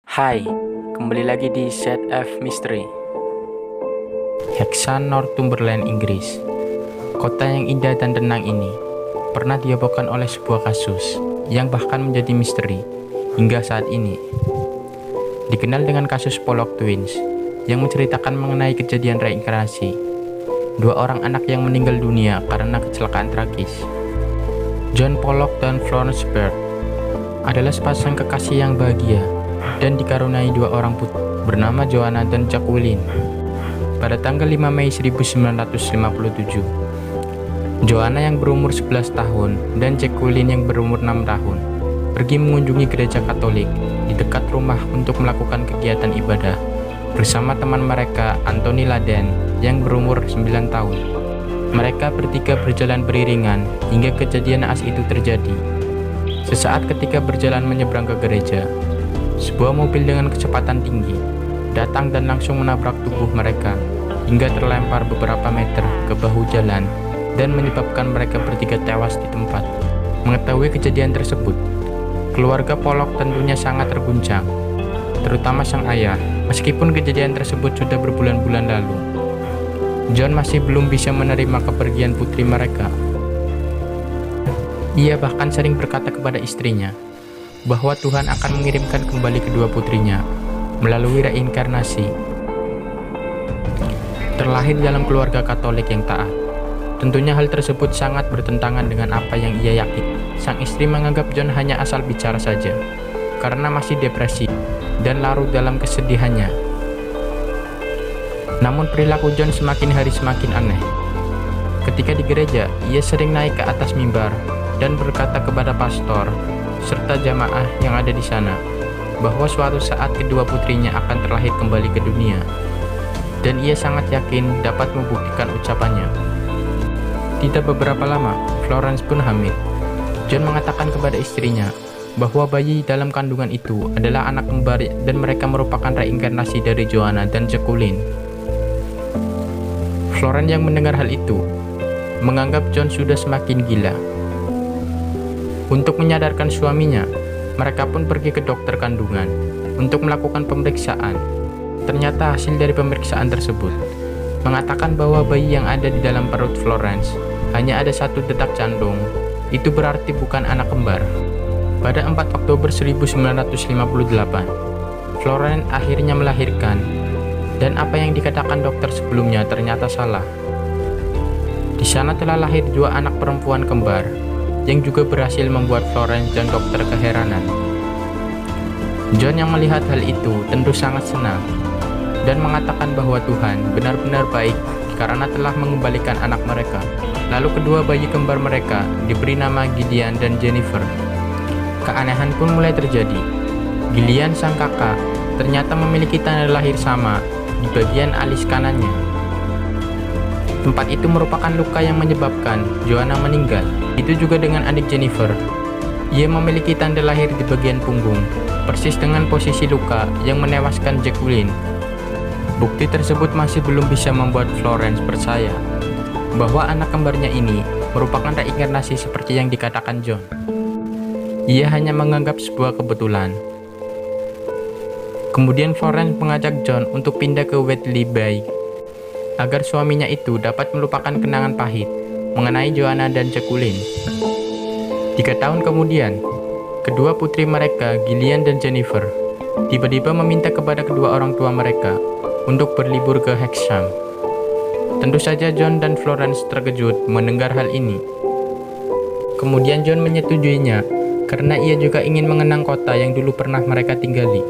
Hai, kembali lagi di ZF Mystery. Hexham, Northumberland, Inggris. Kota yang indah dan tenang ini pernah dihebohkan oleh sebuah kasus yang bahkan menjadi misteri hingga saat ini. Dikenal dengan kasus Pollock Twins yang menceritakan mengenai kejadian reinkarnasi dua orang anak yang meninggal dunia karena kecelakaan tragis. John Pollock dan Florence Bird adalah sepasang kekasih yang bahagia dan dikaruniai dua orang putri bernama Joanna dan Jacqueline. Pada tanggal 5 Mei 1957, Joanna yang berumur 11 tahun dan Jacqueline yang berumur 6 tahun pergi mengunjungi gereja Katolik di dekat rumah untuk melakukan kegiatan ibadah bersama teman mereka Anthony Laden yang berumur 9 tahun. Mereka bertiga berjalan beriringan hingga kejadian naas itu terjadi. Sesaat ketika berjalan menyeberang ke gereja, sebuah mobil dengan kecepatan tinggi datang dan langsung menabrak tubuh mereka hingga terlempar beberapa meter ke bahu jalan dan menyebabkan mereka bertiga tewas di tempat. Mengetahui kejadian tersebut, keluarga Pollock tentunya sangat terguncang, terutama sang ayah. Meskipun kejadian tersebut sudah berbulan-bulan lalu, John masih belum bisa menerima kepergian putri mereka. Ia bahkan sering berkata kepada istrinya bahwa Tuhan akan mengirimkan kembali kedua putrinya melalui reinkarnasi. Terlahir dalam keluarga Katolik yang taat, tentunya hal tersebut sangat bertentangan dengan apa yang ia yakin. Sang istri menganggap John hanya asal bicara saja karena masih depresi dan larut dalam kesedihannya. Namun perilaku John semakin hari semakin aneh. Ketika di gereja, ia sering naik ke atas mimbar dan berkata kepada pastor serta jamaah yang ada di sana bahwa suatu saat kedua putrinya akan terlahir kembali ke dunia, dan ia sangat yakin dapat membuktikan ucapannya. Tidak beberapa lama, Florence pun hamil. John mengatakan kepada istrinya bahwa bayi dalam kandungan itu adalah anak kembar dan mereka merupakan reinkarnasi dari Joanna dan Jacqueline. Florence yang mendengar hal itu menganggap John sudah semakin gila. Untuk menyadarkan suaminya, mereka pun pergi ke dokter kandungan untuk melakukan pemeriksaan. Ternyata hasil dari pemeriksaan tersebut mengatakan bahwa bayi yang ada di dalam perut Florence hanya ada satu detak jantung. Itu berarti bukan anak kembar. Pada 4 Oktober 1958, Florence akhirnya melahirkan, dan apa yang dikatakan dokter sebelumnya ternyata salah. Di sana telah lahir dua anak perempuan kembar yang juga berhasil membuat Florence dan dokter keheranan. John yang melihat hal itu tentu sangat senang dan mengatakan bahwa Tuhan benar-benar baik karena telah mengembalikan anak mereka. Lalu kedua bayi kembar mereka diberi nama Gideon dan Jennifer. Keanehan pun mulai terjadi. Gideon sang kakak ternyata memiliki tanda lahir sama di bagian alis kanannya. Tempat itu merupakan luka yang menyebabkan Joanna meninggal. Itu juga dengan adik Jennifer. Ia memiliki tanda lahir di bagian punggung, persis dengan posisi luka yang menewaskan Jacqueline. Bukti tersebut masih belum bisa membuat Florence percaya bahwa anak kembarnya ini merupakan reinkarnasi seperti yang dikatakan John. Ia hanya menganggap sebuah kebetulan. Kemudian Florence mengajak John untuk pindah ke Whitley Bay agar suaminya itu dapat melupakan kenangan pahit mengenai Joanna dan Jacqueline. 3 tahun kemudian, kedua putri mereka, Gillian dan Jennifer, tiba-tiba meminta kepada kedua orang tua mereka untuk berlibur ke Hexham. Tentu saja John dan Florence terkejut mendengar hal ini. Kemudian John menyetujuinya karena ia juga ingin mengenang kota yang dulu pernah mereka tinggali.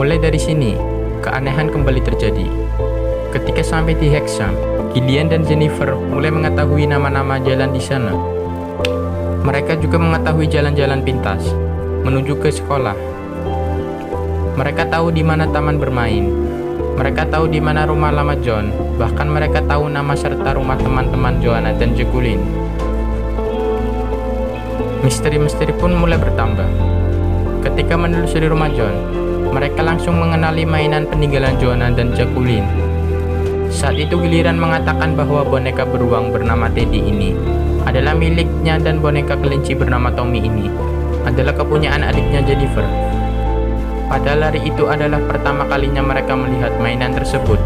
Mulai dari sini, keanehan kembali terjadi. Ketika sampai di Hexham, Gillian dan Jennifer mulai mengetahui nama-nama jalan di sana. Mereka juga mengetahui jalan-jalan pintas menuju ke sekolah. Mereka tahu di mana taman bermain. Mereka tahu di mana rumah lama John. Bahkan mereka tahu nama serta rumah teman-teman Joanna dan Jacqueline. Misteri-misteri pun mulai bertambah. Ketika menelusuri rumah John, mereka langsung mengenali mainan peninggalan Joanna dan Jacqueline. Saat itu giliran mengatakan bahwa boneka beruang bernama Teddy ini adalah miliknya dan boneka kelinci bernama Tommy ini adalah kepunyaan adiknya Jennifer. Padahal hari itu adalah pertama kalinya mereka melihat mainan tersebut.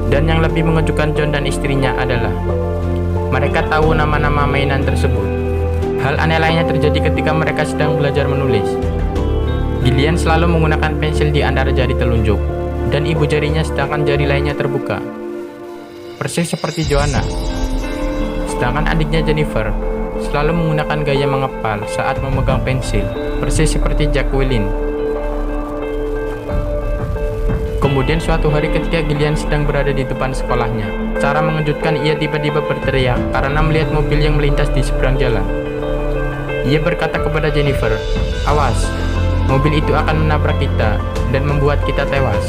Dan yang lebih mengejutkan John dan istrinya adalah mereka tahu nama-nama mainan tersebut. Hal aneh lainnya terjadi ketika mereka sedang belajar menulis. Gillian selalu menggunakan pensil di antara jari telunjuk, dan ibu jarinya sedangkan jari lainnya terbuka. Persis seperti Joanna. Sedangkan adiknya Jennifer selalu menggunakan gaya mengepal saat memegang pensil, persis seperti Jack Willin. Kemudian suatu hari ketika Gillian sedang berada di depan sekolahnya, secara mengejutkan ia tiba-tiba berteriak karena melihat mobil yang melintas di seberang jalan. Ia berkata kepada Jennifer, "Awas, mobil itu akan menabrak kita dan membuat kita tewas."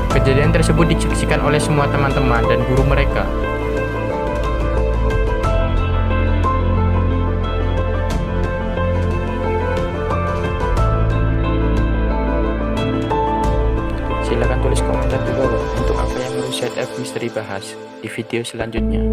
Kejadian tersebut disaksikan oleh semua teman-teman dan guru mereka. Silakan tulis komentar di bawah untuk apa yang mau Side F Misteri bahas di video selanjutnya.